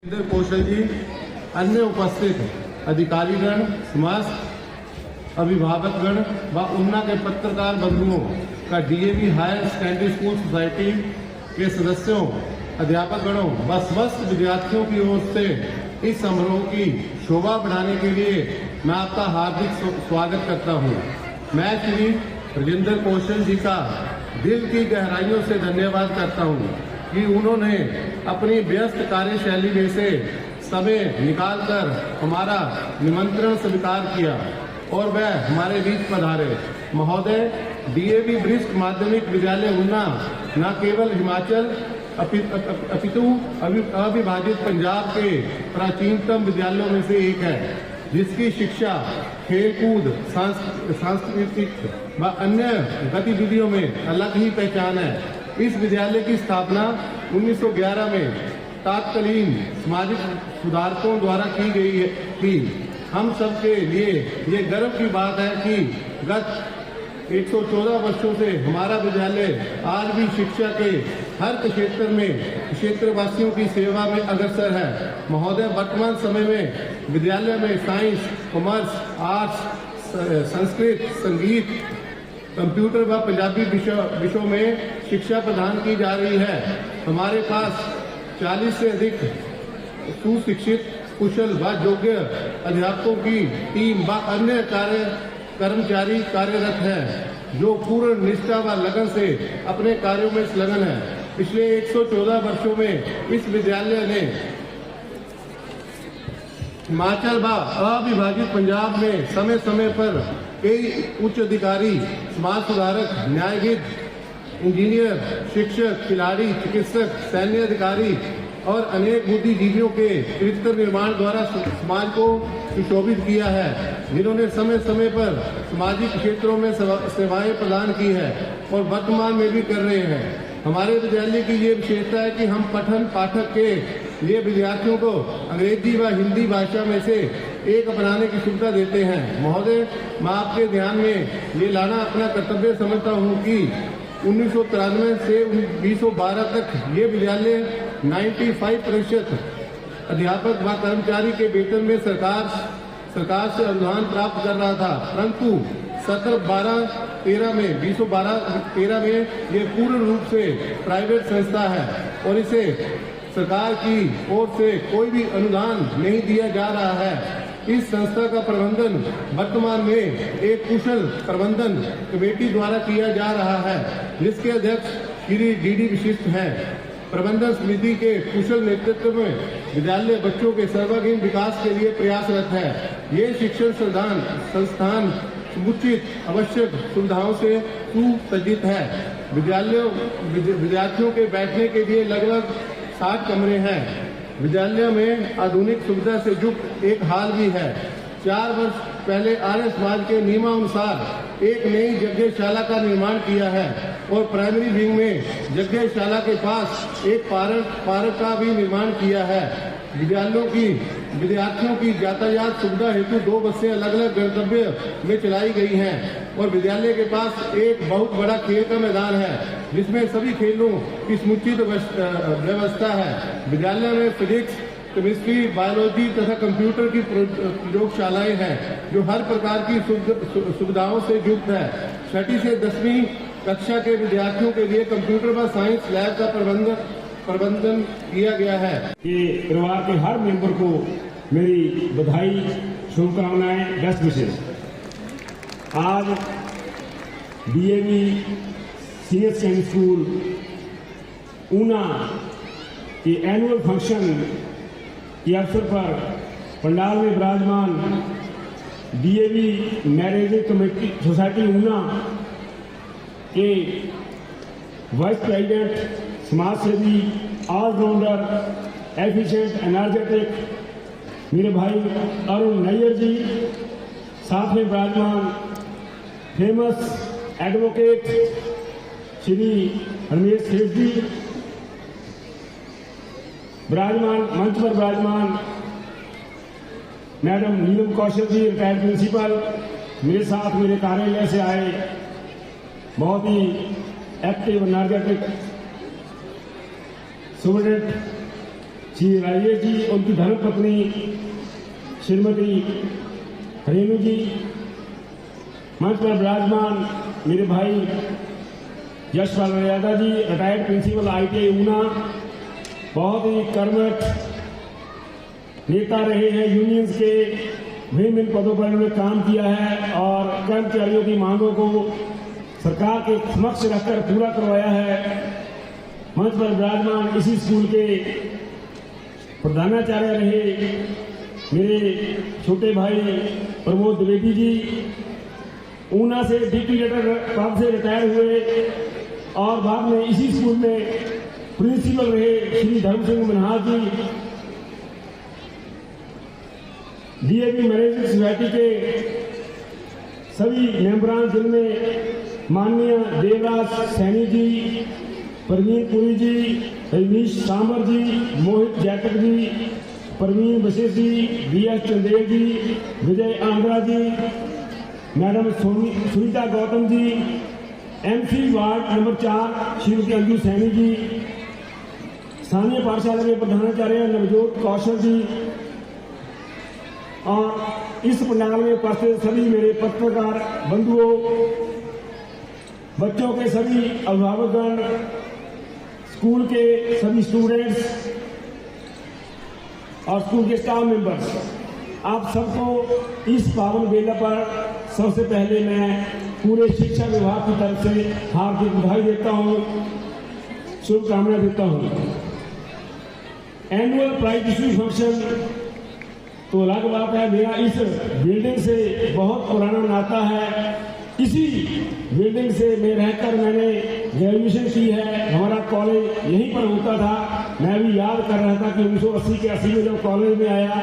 कौशल जी, अन्य उपस्थित अधिकारीगण, समस्त अभिभावकगण व उन्ना के पत्रकार बंधुओं का DAV higher secondary school society के सदस्यों, अध्यापकगणों व समस्त विद्यार्थियों की ओर से इस समारोह की शोभा बढ़ाने के लिए मैं आपका हार्दिक स्वागत करता हूं। मैं श्री राजेंद्र कौशल जी का दिल की गहराइयों से धन्यवाद करता हूं कि उन्होंने अपनी व्यस्त कार्यशैली में से समय निकालकर हमारा निमंत्रण स्वीकार किया और वह हमारे बीच पधारे। महोदय, डीएवी वरिष्ठ माध्यमिक विद्यालय उन्ना न केवल हिमाचल अपितु अविभाजित पंजाब के प्राचीनतम विद्यालयों में से एक है, जिसकी शिक्षा, खेलकूद, सांस्कृतिक व अन्य गतिविधियों में अलग ही पहचान है। इस विद्यालय की स्थापना 1911 में तत्कालीन सामाजिक सुधारकों द्वारा की गई थी। हम सबके लिए ये गर्व की बात है कि गत 114 वर्षों से हमारा विद्यालय आज भी शिक्षा के हर क्षेत्र में क्षेत्रवासियों की सेवा में अग्रसर है। महोदय, वर्तमान समय में विद्यालय में साइंस, कॉमर्स, आर्ट्स, संस्कृत, संगीत, कंप्यूटर व पंजाबी विषयों में शिक्षा प्रदान की जा रही है। हमारे पास 40 से अधिक सुशिक्षित, कुशल व योग्य अध्यापकों की टीम व अन्य कर्मचारी कार्यरत हैं, जो पूर्ण निष्ठा व लगन से अपने कार्यों में संलग्न है। पिछले 114 वर्षों में इस विद्यालय ने हिमाचल व अविभाजित पंजाब में समय समय पर कई उच्च अधिकारी, समाज सुधारक, न्यायविद, इंजीनियर, शिक्षक, खिलाड़ी, चिकित्सक, सैन्य अधिकारी और अनेक बुद्धिजीवियों के चरित्र निर्माण द्वारा समाज को सुशोभित किया है, जिन्होंने समय समय पर सामाजिक क्षेत्रों में सेवाएं प्रदान की है और वर्तमान में भी कर रहे हैं। हमारे विद्यालय की ये विशेषता है कि हम पठन पाठक के लिए विद्यार्थियों को अंग्रेजी व हिंदी भाषा में से एक अपनाने की सुविधा देते हैं। महोदय, मैं आपके ध्यान में ये लाना अपना कर्तव्य समझता हूँ कि 1993 से 2012 तक ये विद्यालय 95% अध्यापक व कर्मचारी के वेतन में सरकार से अनुदान प्राप्त कर रहा था, परंतु 2012-13 में ये पूर्ण रूप से प्राइवेट संस्था है और इसे सरकार की ओर से कोई भी अनुदान नहीं दिया जा रहा है। इस संस्था का प्रबंधन वर्तमान में एक कुशल प्रबंधन कमेटी द्वारा किया जा रहा है, जिसके अध्यक्ष श्री डी विशिष्ट हैं। प्रबंधन समिति के कुशल नेतृत्व में विद्यालय बच्चों के सर्वांगीण विकास के लिए प्रयासरत है। ये शिक्षण संस्थान समुचित आवश्यक सुविधाओं से सुसज्जित है। विद्यार्थियों के बैठने के लिए लगभग 60 कमरे हैं। विद्यालय में आधुनिक सुविधा से युक्त एक हॉल भी है। 4 वर्ष पहले आर्य समाज के नियमानुसार एक नई यज्ञशाला का निर्माण किया है और प्राइमरी विंग में यज्ञशाला के पास एक पार्क का भी निर्माण किया है। विद्यार्थियों की यातायात सुविधा हेतु 2 बसें अलग अलग गंतव्य में चलाई गई हैं और विद्यालय के पास एक बहुत बड़ा खेल का मैदान है, जिसमें सभी खेलों की समुचित व्यवस्था है। विद्यालय में फिजिक्स, केमिस्ट्री, बायोलॉजी तथा कंप्यूटर की प्रयोगशालाएं हैं, जो हर प्रकार की सुविधाओं से युक्त है। 6ठी से 10वीं कक्षा के विद्यार्थियों के लिए कंप्यूटर व साइंस लैब का प्रबंधन किया गया है। कि परिवार के हर मेंबर को मेरी बधाई, शुभकामनाएं, बेस्ट विशेष। आज DAV senior secondary school Una के एनुअल फंक्शन के अवसर पर पंडाल में विराजमान DAV managing committee society Una के वाइस प्रेसिडेंट, समाज सेवी, ऑलराउंडर, एफिशिएंट, एनर्जेटिक मेरे भाई अरुण नैयर जी, साथ में विराजमान फेमस एडवोकेट श्री रमेश सेठ जी, विराजमान मंच पर विराजमान madam Neelam Kaushal ji, retired principal, मेरे साथ मेरे कार्यालय से आए बहुत ही active energetic student Shri Rajesh ji, उनकी धर्मपत्नी श्रीमती रेणु जी, मंच पर विराजमान मेरे भाई Yashpal Yadav ji, retired principal ITI Una, बहुत ही कर्मठ नेता रहे हैं। यूनियंस के विभिन्न पदों पर उन्होंने काम किया है और कर्मचारियों की मांगों को सरकार के समक्ष रखकर पूरा करवाया है। मंच पर विराजमान इसी स्कूल के प्रधानाचार्य रहे मेरे छोटे भाई प्रमोद द्विवेदी जी, ऊना से डिप्टी कलेक्टर पद से रिटायर हुए और बाद में इसी स्कूल में प्रिंसिपल रहे Shri Dharam Singh Manhas ji, DAV management society के सभी मेंबरान, जिनमें माननीय Devraj Saini ji, Praveen Puri ji, Rajnish Sambar ji, Mohit Jaitak ji, Praveen Bashesh ji, BS Chandel ji, Vijay Andhra ji, madam Sunita Gautam ji, MC ward number 4 Shrimati Anju Saini ji, स्थानीय पाठशाला के प्रधानाचार्य नवजोत कौशल जी और इस पंडाल में उपस्थित सभी मेरे पत्रकार बंधुओं, बच्चों के सभी अभिभावकगण, स्कूल के सभी स्टूडेंट्स और स्कूल के स्टाफ मेंबर्स, आप सबको इस पावन बेला पर सबसे पहले मैं पूरे शिक्षा विभाग की तरफ से हार्दिक बधाई देता हूं, शुभकामनाएं देता हूं। एनुअल प्राइज डिस्ट्रीब्यूशन फंक्शन तो अलग बात है, मेरा इस बिल्डिंग से बहुत पुराना नाता है। इसी बिल्डिंग से मैं रहकर मैंने ग्रेजुएशन की है। हमारा कॉलेज यहीं पर होता था। मैं भी याद कर रहा था कि 1980 के 80 में जब कॉलेज में आया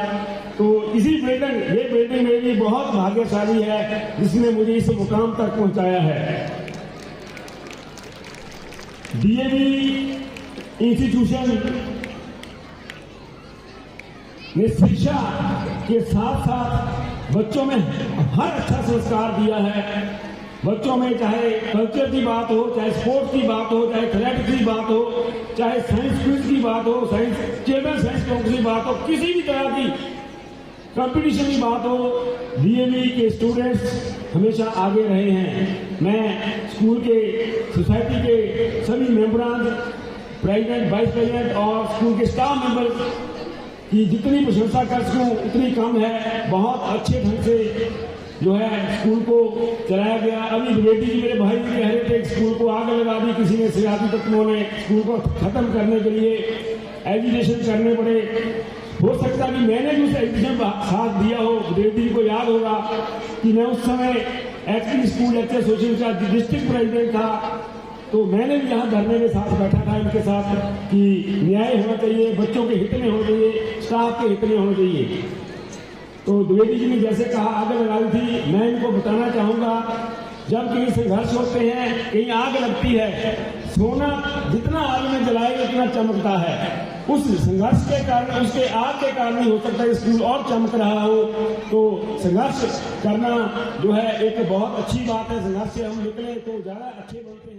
तो इसी बिल्डिंग, ये बिल्डिंग मेरी बहुत भाग्यशाली है जिसने मुझे इस मुकाम तक पहुंचाया है। DAV इंस्टीट्यूशन ने शिक्षा के साथ साथ बच्चों में हर अच्छा संस्कार दिया है। बच्चों में चाहे कल्चर की बात हो, चाहे स्पोर्ट्स की बात हो, चाहे एथलेटिक्स की बात हो, चाहे साइंस क्विज की बात हो, चिल्ड्रन साइंस कॉन्फ्रेंस की बात हो, किसी भी तरह की कंपटीशन की बात हो, DAV के स्टूडेंट्स हमेशा आगे रहे हैं। मैं स्कूल के सोसाइटी के सभी मेंबरान, प्रेसिडेंट, वाइस प्रेसिडेंट और स्कूल के स्टाफ मेंबर की जितनी प्रशंसा कर सकूं उतनी कम है। बहुत अच्छे ढंग से जो है स्कूल को चलाया गया। अभी द्विवेदी जी मेरे भाई जी कह रहे थे स्कूल को आग लगा दी किसी ने, सियासी तत्वों ने स्कूल को खत्म करने के लिए एजुकेशन करने पड़े। हो सकता कि मैंने भी उस एजुकेशन का साथ दिया हो। द्विवेदी जी को याद होगा कि मैं उस समय एक्टिव स्कूल लेक्चर एसोसिएशन का डिस्ट्रिक्ट प्रेसिडेंट था, तो मैंने भी यहाँ धरने में साथ बैठा था इनके साथ कि न्याय होना चाहिए, बच्चों के हित में होना चाहिए, स्टाफ के हित में होना चाहिए। तो द्विवेदी जी ने जैसे कहा आग लगा दी थी, मैं इनको बताना चाहूंगा जब कहीं संघर्ष होते हैं, कहीं आग लगती है, सोना जितना आग में जलाएगा उतना चमकता है। उस संघर्ष के कारण, उसके आग के कारण ही हो सकता है स्कूल और चमक रहा हो। तो संघर्ष करना जो है एक बहुत अच्छी बात है। संघर्ष से हम निकले तो ज्यादा अच्छे बनते हैं।